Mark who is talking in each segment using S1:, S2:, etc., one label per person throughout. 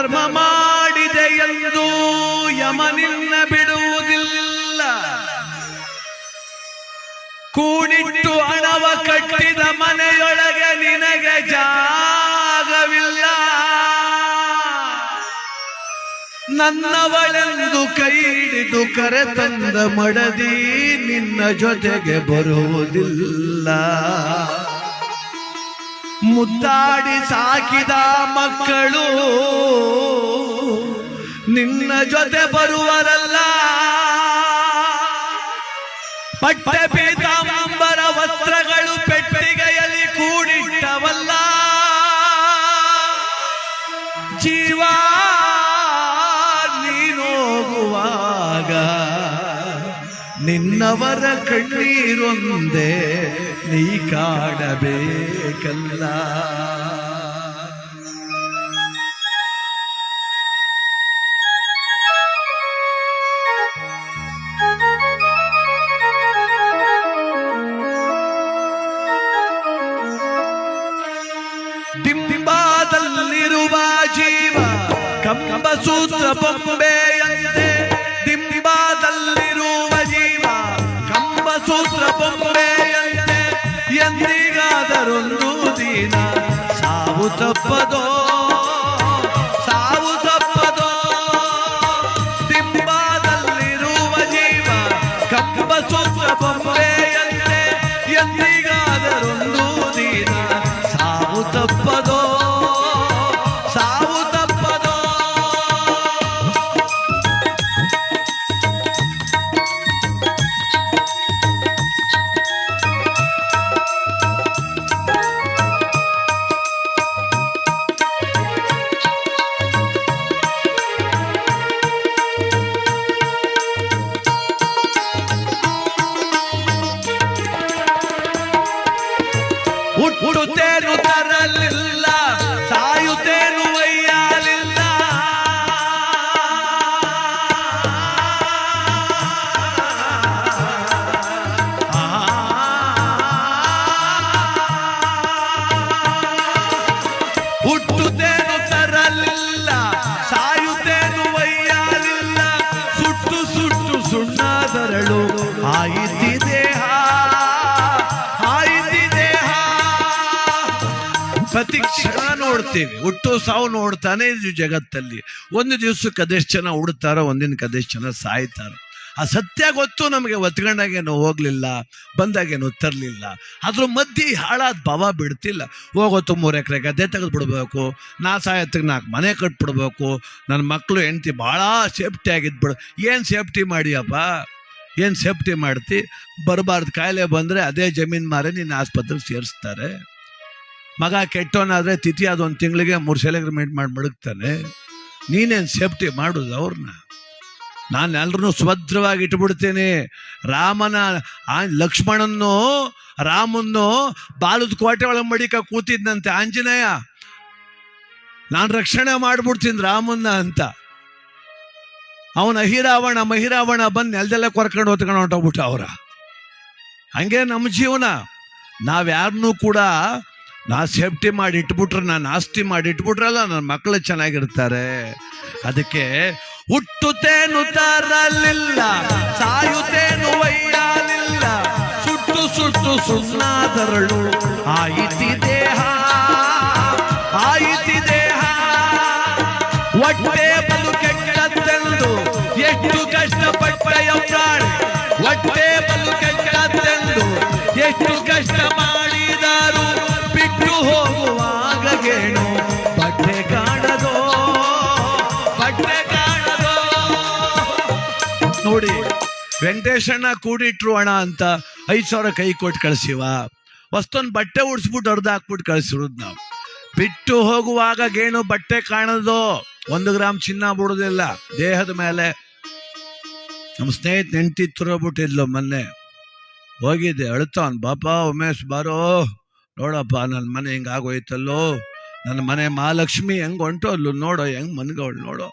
S1: ಧರ್ಮ ಮಾಡಿದೆ ಎಂದು ಯಮನಿನ್ನ ಬಿಡುವುದಿಲ್ಲ. ಕೂಡಿಟ್ಟು ಹಣವ ಕಟ್ಟಿದ ಮನೆಯೊಳಗೆ ನಿನಗೆ ಜಾಗವಿಲ್ಲ. ನನ್ನವಳೆಂದು ಕೈ ಹಿಡಿದು ಕರೆತಂದ ಮಡದಿ ನಿನ್ನ ಜೊತೆಗೆ ಬರುವುದಿಲ್ಲ. ಮುದ್ದಾಡಿ ಸಾಕಿದ ಮಕ್ಕಳು ನಿನ್ನ ಜೊತೆ ಬರುವರಲ್ಲ. ಪಟ್ಟೆ ಪೀತಾಂಬರ ವಸ್ತ್ರಗಳು ಪೆಟ್ಟಿಗೆಯಲ್ಲಿ ಕೂಡಿಟ್ಟವಲ್ಲ. ಜೀವ ನೀನೋಗುವಾಗ ನಿನ್ನವರ ಕಣ್ಣೀರೊಂದೇ ನೀ ಕಾಡಬೇಕಲ್ಲ. ದಿಂಬಾದಲ್ಲಿರುವ ಜೀವ ಕಂಬಸೂತ್ರ ಬೊಂಬೆಯಂತೆ. ದಿಂಬಾದಲ್ಲಿರುವ ಜೀವ ಕಂಬಸೂತ್ರ ಬೊಂಬೆಯಂತೆ. ಎಂದಿಗಾದರೊಂದು ದಿನ ಸಾವು ತಪ್ಪದೋ, ಸಾವು ತಪ್ಪದೋ. ದಿಂಬಾದಲ್ಲಿರುವ ಜೀವ ಕಂಬಸೂತ್ರ ಬೊಂಬೆಯಂತೆ. ಎಂದಿಗಾದರೊಂದು ದಿನ ಸಾವು ತಪ್ಪದೋ, ಸಾವು ತಪ್ಪದೋ. ಹುಟ್ಟುತ್ತೇನು ತರಲಿಲ್ಲ, ಸಾಯುತ್ತೇನು ಒಯ್ಯಲಿಲ್ಲ. ಹುಟ್ಟುತ್ತೇನು ತರಲಿಲ್ಲ, ಸಾಯುತ್ತೇನು ಒಯ್ಯಲಿಲ್ಲ. ಸುಟ್ಟು ಸುಟ್ಟು ಸುಣ್ಣಾದರಳು ಆಯಿತಿದೆ. ಪ್ರತಿ ಕ್ಷಣ ನೋಡ್ತೀವಿ, ಹುಟ್ಟು ಸಾವು ನೋಡ್ತಾನೆ ಇದು ಜಗತ್ತಲ್ಲಿ. ಒಂದು ದಿವಸಕ್ಕೆ ಅದೆಷ್ಟು ಜನ ಹುಡ್ತಾರೋ, ಒಂದಿನಕ್ಕೆ ಅದೆಷ್ಟು ಜನ ಸಾಯ್ತಾರೋ. ಆ ಸತ್ಯ ಗೊತ್ತು ನಮಗೆ. ಒತ್ಕೊಂಡಾಗೇನು ಹೋಗ್ಲಿಲ್ಲ, ಬಂದಾಗೇನು ತರಲಿಲ್ಲ. ಅದ್ರ ಮಧ್ಯೆ ಹಾಳಾದ ಭಾವ ಬಿಡ್ತಿಲ್ಲ. ಹೋಗೋತು 3 ಎಕರೆ ಗದ್ದೆ ತೆಗೆದು ಬಿಡ್ಬೇಕು, ನಾ ಸಾಯತ್ತಿಗೆ 4 ಮನೆ ಕಟ್ಬಿಡ್ಬೇಕು, ನನ್ನ ಮಕ್ಕಳು ಹೆಂಡ್ತಿ ಭಾಳ ಸೇಫ್ಟಿ ಆಗಿದ್ಬಿಡು. ಏನು ಸೇಫ್ಟಿ ಮಾಡಿಯಪ್ಪ, ಏನು ಸೇಫ್ಟಿ ಮಾಡ್ತಿ? ಬರಬಾರ್ದು ಕಾಯಿಲೆ ಬಂದರೆ ಅದೇ ಜಮೀನು ಮಾರಿ ನಿನ್ನ ಆಸ್ಪತ್ರೆಗೆ ಸೇರಿಸ್ತಾರೆ. ಮಗ ಕೆಟ್ಟವನಾದರೆ ತಿಥಿ ಆದ 1 ತಿಂಗಳಿಗೆ 3 ಸೆಲೆಗ್ರಿಮೆಂಟ್ ಮಾಡಿ ಮಡಗ್ತಾನೆ. ನೀನೇನು ಸೇಫ್ಟಿ ಮಾಡೋದು ಅವ್ರನ್ನ? ನಾನು ಎಲ್ಲರನ್ನೂ ಸ್ವದ್ರವಾಗಿ ಇಟ್ಬಿಡ್ತೀನಿ. ಲಕ್ಷ್ಮಣನ್ನು ರಾಮನ್ನು ಬಾಲದ ಕೋಟೆ ಒಳಗೆ ಮಡಿಕ ಕೂತಿದ್ದಂತೆ ಆಂಜನೇಯ. ನಾನು ರಕ್ಷಣೆ ಮಾಡ್ಬಿಡ್ತೀನಿ ರಾಮನ್ನ ಅಂತ. ಅವನ ಮಹಿರಾವಣ ಬಂದು ನೆಲದೆಲ್ಲ ಕೊರ್ಕೊಂಡು ಹೊತ್ಕೊಂಡು ಹೊಂಟೋಗ್ಬಿಟ್ಟ ಅವರ. ಹಂಗೆ ನಮ್ಮ ಜೀವನ. ನಾವ್ಯಾರನ್ನೂ ಕೂಡ ಸೇಫ್ಟಿ ಮಾಡಿ ಇಟ್ಬಿಟ್ರೆ, ನಾನು ಆಸ್ತಿ ಮಾಡಿ ಇಟ್ಬಿಟ್ರಲ್ಲ, ನನ್ನ ಮಕ್ಕಳು ಚೆನ್ನಾಗಿರ್ತಾರೆ. ಅದಕ್ಕೆ ಹುಟ್ಟುತ್ತೇನು ತರಲಿಲ್ಲ, ಸಾಯುತ್ತೇನು ಒಯ್ಯಲಿಲ್ಲ. ಸುಟ್ಟು ಸುಟ್ಟು ಸುಣ್ಣಾದರಳು ಆಯಿತಿ ದೇಹ, ಆಯಿತಿ ದೇಹ. ಹೊಟ್ಟೆ ಬಲು ಕೆಟ್ಟದ್ದೆಂದು ಎಷ್ಟು ಕಷ್ಟಪಟ್ಟೆಯ ಪ್ರಾಣಿ. ಹೊಟ್ಟೆ ಬಲು ಕೆಟ್ಟದ್ದೆಂದು ಎಷ್ಟು ಕಷ್ಟ ಮಾಡಿದರು. ಬಿಟ್ಟು ಹೋಗುವಾಗ ಗೇಣು ಬಟ್ಟೆ ಕಾಣದೋ, ಬಟ್ಟೆ ಕಾಣದೋ. ನೋಡಿ, ವೆಂಕಟೇಶಣ್ಣ ಕೂಡಿಟ್ರು ಹಣ ಅಂತ 5,000 ಕೈ ಕೊಟ್ಟು ಕಳಿಸಿವ. ವಸ್ತೊಂದು ಬಟ್ಟೆ ಉಡ್ಸ್ಬಿಟ್ಟು ಅರ್ಧ ಹಾಕ್ಬಿಟ್ಟು ಕಳಿಸಿರೋದು ನಾವು. ಬಿಟ್ಟು ಹೋಗುವಾಗ ಗೇಣು ಬಟ್ಟೆ ಕಾಣದೋ. 1 ಗ್ರಾಮ್ ಚಿನ್ನ ಬಿಡೋದಿಲ್ಲ ದೇಹದ ಮೇಲೆ. ನಮ್ಮ ಸ್ನೇಹಿತ ಹೆಂಡತಿ ತುರೋಗ್ಬಿಟ್ಟಿದ್ಲು ಮೊನ್ನೆ. ಹೋಗಿದ್ದೆ, ಅಳ್ತಾವನ್, ಬಾಪ ಉಮೇಶ್ ಬಾರೋ, ನೋಡಪ್ಪ ನನ್ನ ಮನೆ ಹಿಂಗಾಗೋಯ್ತಲ್ಲೋ, ನನ್ನ ಮನೆ ಮಹಾಲಕ್ಷ್ಮಿ ಹೆಂಗೆ ಹೊಂಟೋದ್ಲು ನೋಡೋ, ಹೆಂಗೆ ಮನ್ಗವಳು ನೋಡೋ.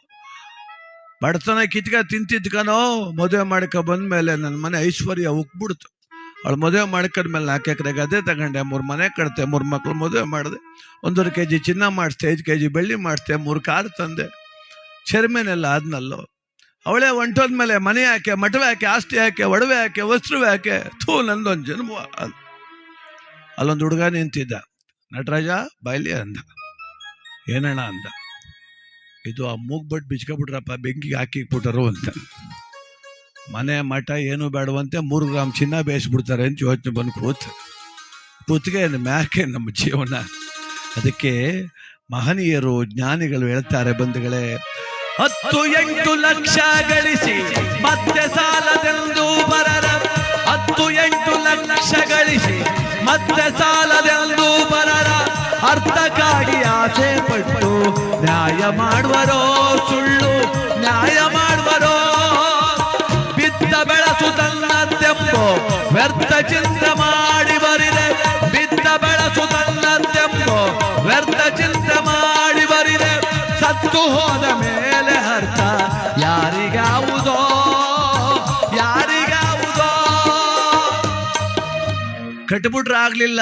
S1: ಬಡತನ ಕಿತ್ಕ ತಿಂತಿದ್ಕನೋ, ಮದುವೆ ಮಾಡ್ಕೊ ಬಂದ್ಮೇಲೆ ನನ್ನ ಮನೆ ಐಶ್ವರ್ಯ ಉಕ್ಬಿಡ್ತು. ಅವಳು ಮದುವೆ ಮಾಡ್ಕೊಂಡ್ಮೇಲೆ 4 ಎಕರೆ ಗದ್ದೆ ತಗೊಂಡೆ, 3 ಮನೆ ಕಟ್ತೆ, 3 ಮಕ್ಳು ಮದುವೆ ಮಾಡಿದೆ, 1.5 kg ಚಿನ್ನ ಮಾಡಿಸ್ದೆ, 5 kg ಬೆಳ್ಳಿ ಮಾಡಿಸ್ದೆ, 3 ಕಾರು ತಂದೆ, ಚರ್ಮೇನೆಲ್ಲ ಆದ್ನಲ್ಲೋ. ಅವಳೇ ಹೊಂಟೋದ್ಮೇಲೆ ಮನೆ ಯಾಕೆ, ಮಠವೆ ಯಾಕೆ, ಆಸ್ತಿ ಯಾಕೆ, ಒಡವೆ ಯಾಕೆ, ವಸ್ತ್ರವೇ ಯಾಕೆ, ಥೂ ನಂದೊಂದು ಜನ್ಮ. ಅಲ್ಲೊಂದು ಹುಡುಗ ನಿಂತಿದ್ದ, ನಟರಾಜ ಬಾಯ್ಲಿ ಅಂದ. ಏನಣ್ಣ ಅಂದ. ಇದು ಆ ಮೂಗ್ಬಟ್ಟು ಬಿಚ್ಕೊಬಿಟ್ರಪ್ಪ, ಬೆಂಕಿಗೆ ಹಾಕಿಬಿಟ್ಟರು ಅಂತ. ಮನೆ ಮಠ ಏನು ಬೇಡವಂತೆ, 3 ಗ್ರಾಮ್ ಚಿನ್ನ ಬೇಯಿಸ್ಬಿಡ್ತಾರೆ ಅಂತ ಯೋಚನೆ ಬಂದು ಕೂತ್ಗೆ ಮ್ಯಾಕೆ ನಮ್ಮ ಜೀವನ. ಅದಕ್ಕೆ ಮಹನೀಯರು ಜ್ಞಾನಿಗಳು ಹೇಳ್ತಾರೆ ಬಂಧುಗಳೇ, 10-8 ಲಕ್ಷ ಗಳಿಸಿ ಮತ್ತೆ ಸಾಲದೆಂದು ಬರರ, 10-8 ಲಕ್ಷ ಗಳಿಸಿ ಮತ್ತೆ ಸಾಲದೆಂದು ಬರರ, ಅರ್ಥಕ್ಕಾಗಿ ಆಸೆ ಪಟ್ಟು ನ್ಯಾಯ ಮಾಡುವರೋ, ಸುಳ್ಳು ನ್ಯಾಯ ಮಾಡುವರೋ, ಬಿದ್ದ ಬೆಳಸು ತನ್ನ ತೆಂಬು ವ್ಯರ್ಥ ಚಿಂತೆ ಮಾಡಿ ಬರಿದೆ, ಬಿದ್ದ ಬೆಳಸು ತನ್ನ ತೆಂಬು ವ್ಯರ್ಥ ಚಿಂತೆ ಮಾಡಿ ಬರಿದೆ, ಸತ್ತು ಹೋದ ಮೇಲೆ ಅರ್ಥ ಯಾರಿಗಾವುದೋ, ಯಾರಿಗಾವುದೋ. ಕಟ್ಬಿಟ್ರೆ ಆಗ್ಲಿಲ್ಲ,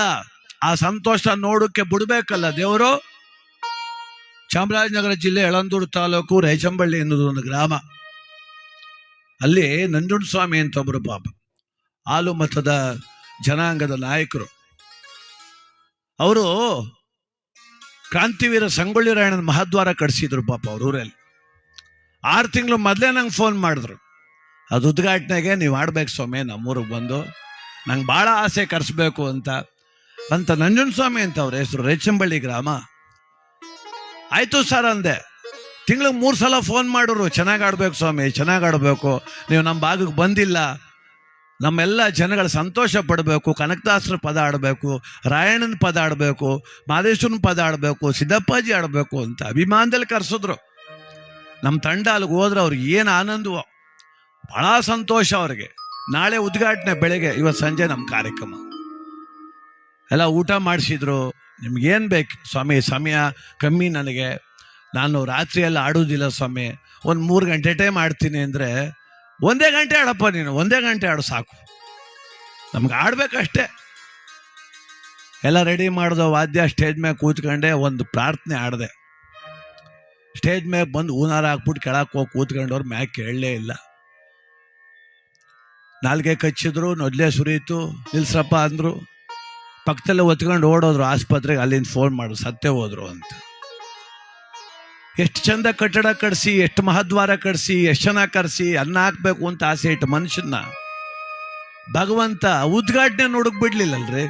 S1: ಆ ಸಂತೋಷ ನೋಡಕ್ಕೆ ಬಿಡ್ಬೇಕಲ್ಲ ದೇವರು. ಚಾಮರಾಜನಗರ ಜಿಲ್ಲೆ ಯಳಂದೂರು ತಾಲೂಕು ರೈಚಂಬಳ್ಳಿ ಎನ್ನುವುದು ಒಂದು ಗ್ರಾಮ. ಅಲ್ಲಿ ನಂಜುಂಡಸ್ವಾಮಿ ಅಂತ ಒಬ್ಬರು ಪಾಪ ಹಾಲು ಮತದ ಜನಾಂಗದ ನಾಯಕರು. ಅವರು ಕ್ರಾಂತಿವೀರ ಸಂಗೊಳ್ಳಿ ರಾಯಣ್ಣನ ಮಹಾದ್ವಾರ ಕಟ್ಸಿದ್ರು ಪಾಪ ಅವ್ರ ಊರಲ್ಲಿ. 6 ತಿಂಗಳು ಮೊದಲೇ ನಂಗೆ ಫೋನ್ ಮಾಡಿದ್ರು, ಅದು ಉದ್ಘಾಟನೆಗೆ ನೀವು ಆಡ್ಬೇಕು ಸ್ವಾಮಿ, ನಮ್ಮೂರಿಗೆ ಬಂದು ನಂಗೆ ಭಾಳ ಆಸೆ ಕರೆಸ್ಬೇಕು ಅಂತ ನಂಜುಂಡಸ್ವಾಮಿ ಅಂತ ಅವ್ರ ಹೆಸರು, ರೈಚಂಬಳ್ಳಿ ಗ್ರಾಮ. ಆಯ್ತು ಸರ್ ಅಂದೆ. ತಿಂಗಳಿಗೆ 3 ಸಲ ಫೋನ್ ಮಾಡೋರು, ಚೆನ್ನಾಗಿ ಆಡ್ಬೇಕು ಸ್ವಾಮಿ, ಚೆನ್ನಾಗಿ ಆಡಬೇಕು, ನೀವು ನಮ್ಮ ಭಾಗಕ್ಕೆ ಬಂದಿಲ್ಲ, ನಮ್ಮೆಲ್ಲ ಜನಗಳ ಸಂತೋಷ ಪಡಬೇಕು, ಕನಕದಾಸರ ಪದ ಆಡಬೇಕು, ರಾಯಣ್ಣನ ಪದ ಆಡಬೇಕು, ಮಾದೇಶ್ವರನ ಪದ ಆಡಬೇಕು, ಸಿದ್ದಪ್ಪಾಜಿ ಆಡಬೇಕು ಅಂತ ಅಭಿಮಾನದಲ್ಲಿ ಕರೆಸಿದ್ರು. ನಮ್ಮ ತಂಡ ಅಲ್ಲಿಗೆ ಹೋದ್ರೆ ಅವ್ರಿಗೆ ಏನು ಆನಂದವೋ, ಭಾಳ ಸಂತೋಷ ಅವ್ರಿಗೆ. ನಾಳೆ ಉದ್ಘಾಟನೆ ಬೆಳಗ್ಗೆ, ಇವತ್ತು ಸಂಜೆ ನಮ್ಮ ಕಾರ್ಯಕ್ರಮ. ಎಲ್ಲ ಊಟ ಮಾಡಿಸಿದ್ರು. ನಿಮ್ಗೇನು ಬೇಕು ಸ್ವಾಮಿ, ಸಮಯ ಕಮ್ಮಿ ನನಗೆ, ನಾನು ರಾತ್ರಿಯೆಲ್ಲ ಆಡೋದಿಲ್ಲ ಸ್ವಾಮಿ, ಒಂದು 3 ಗಂಟೆ ಟೈಮ್ ಆಡ್ತೀನಿ ಅಂದರೆ, 1 ಗಂಟೆ ಆಡಪ್ಪ ನೀನು, 1 ಗಂಟೆ ಆಡು ಸಾಕು, ನಮ್ಗೆ ಆಡ್ಬೇಕಷ್ಟೇ. ಎಲ್ಲ ರೆಡಿ ಮಾಡ್ದೋ, ವಾದ್ಯ ಸ್ಟೇಜ್ ಮೇಲೆ ಕೂತ್ಕೊಂಡೆ, ಒಂದು ಪ್ರಾರ್ಥನೆ ಆಡಿದೆ. ಸ್ಟೇಜ್ ಮೇಲೆ ಬಂದು ಹೂನಾರ ಹಾಕ್ಬಿಟ್ಟು ಕೆಳಕ್ಕೆ ಹೋಗಿ ಕೂತ್ಕೊಂಡವ್ರು ಮ್ಯಾಕ್ ಕೇಳಲೇ ಇಲ್ಲ. ನಾಲ್ಗೆ ಕಚ್ಚಿದ್ರು, ನೊದ್ಲೆ ಸುರಿಯಿತು, ನಿಲ್ಸ್ರಪ್ಪ ಅಂದರು. ಪಕ್ಕದಲ್ಲೇ ಒತ್ಕೊಂಡು ಓಡೋದ್ರು ಆಸ್ಪತ್ರೆಗೆ, ಅಲ್ಲಿಂದ ಫೋನ್ ಮಾಡಿದ್ರು ಸತ್ತೇ ಹೋದ್ರು ಅಂತ. ಎಷ್ಟು ಚಂದ ಕಟ್ಟಡ ಕಟ್ಸಿ, ಎಷ್ಟು ಮಹದ್ವಾರ ಕಟ್ಸಿ, ಎಷ್ಟು ಚೆನ್ನಾಗಿ ಕರೆಸಿ ಅನ್ನ ಹಾಕ್ಬೇಕು ಅಂತ ಆಸೆ ಇಟ್ಟು ಮನುಷ್ಯನ ಭಗವಂತ ಉದ್ಘಾಟನೆ ನೋಡಕ್ ಬಿಡ್ಲಿಲ್ಲಲ್ರಿ.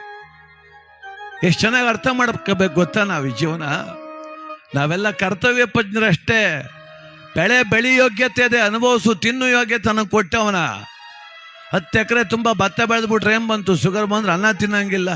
S1: ಎಷ್ಟು ಚೆನ್ನಾಗಿ ಅರ್ಥ ಮಾಡ್ಕೋಬೇಕು ಗೊತ್ತಾ ನಾವು ಈ ಜೀವನ. ನಾವೆಲ್ಲ ಕರ್ತವ್ಯ ಪಜ್ಞರಷ್ಟೇ. ಬೆಳಿ ಯೋಗ್ಯತೆ ಇದೆ, ಅನುಭವಿಸು, ತಿನ್ನು ಯೋಗ್ಯತೆ ನನಗೆ ಕೊಟ್ಟವನ. 10 ಎಕರೆ ತುಂಬ ಭತ್ತ ಬೆಳೆದ್ಬಿಟ್ರೆ ಏನ್ ಬಂತು, ಶುಗರ್ ಬಂದ್ರೆ ಅನ್ನ ತಿನ್ನಂಗಿಲ್ಲ.